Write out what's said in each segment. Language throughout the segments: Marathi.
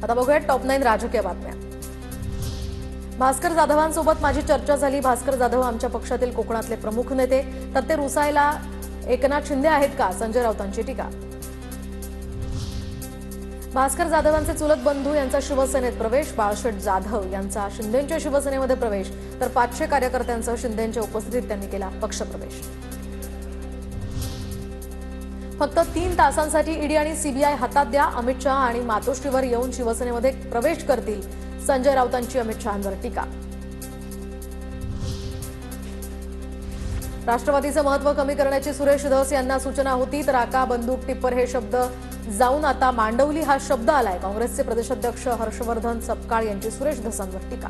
आता बघूयात टॉप 9 राजकीय बातम्या। भास्कर जाधवांसोबत माझी चर्चा झाली। भास्कर जाधव आमच्या पक्षातील कोकणातले प्रमुख नेते, तर ते रुसायला एकनाथ शिंदे आहेत का? संजय राऊतांची टीका। भास्कर जाधवांचे चुलत बंधू यांचा शिवसेनेत प्रवेश, बाळशेठ जाधव यांचा शिंदेंच्या शिवसेनेमध्ये प्रवेश, तर 500 कार्यकर्त्यांसह शिंदेंच्या उपस्थितीत त्यांनी केला पक्षप्रवेश। फक्त 3 तासांसाठी ईडी आणि सीबीआय हातात द्या, अमित शहा आणि मातोश्रीवर येऊन शिवसेनेमध्ये प्रवेश करतील, संजय राऊतांची अमित शहांवर टीका। राष्ट्रवादीचं महत्त्व कमी करण्याची सुरेश धस यांना सूचना होती, तर आका बंदूक टिप्पर हे शब्द जाऊन आता मांडवली हा शब्द आलाय। काँग्रेसचे प्रदेशाध्यक्ष हर्षवर्धन सपकाळ यांची सुरेश धसांवर टीका।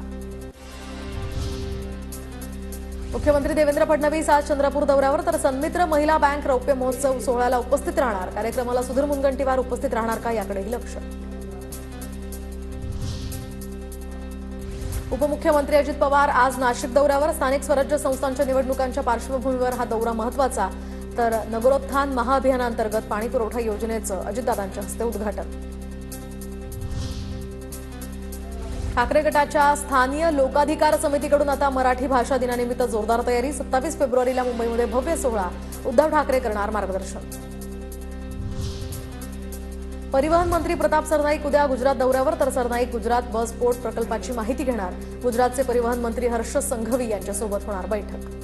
मुख्यमंत्री देवेंद्र फडणवीस आज चंद्रपूर दौऱ्यावर, तर सन्मित्र महिला बँक रौप्य महोत्सव सोहळ्याला उपस्थित राहणार। कार्यक्रमाला सुधीर मुनगंटीवार उपस्थित राहणार का, याकडेही लक्ष। उपमुख्यमंत्री अजित पवार आज नाशिक दौऱ्यावर, स्थानिक स्वराज्य संस्थांच्या निवडणुकांच्या पार्श्वभूमीवर हा दौरा महत्त्वाचा, तर नगरोत्थान महाअभियानांतर्गत पाणी पुरवठा योजनेचं अजितदादांच्या हस्ते उद्घाटन। ठाकरे गटाच्या स्थानीय लोकाधिकार समितीकडून आता मराठी भाषा दिनानिमित्त जोरदार तयारी। 27 फेब्रुवारीला मुंबईमध्ये भव्य सोहळा, उद्धव ठाकरे करणार मार्गदर्शन। परिवहन मंत्री प्रताप सरनाईक उद्या गुजरात दौऱ्यावर, तर सरनाईक गुजरात बस पोर्ट प्रकल्पाची माहिती घेणार। गुजरातचे परिवहन मंत्री हर्ष संघवी यांच्यासोबत होणार बैठक।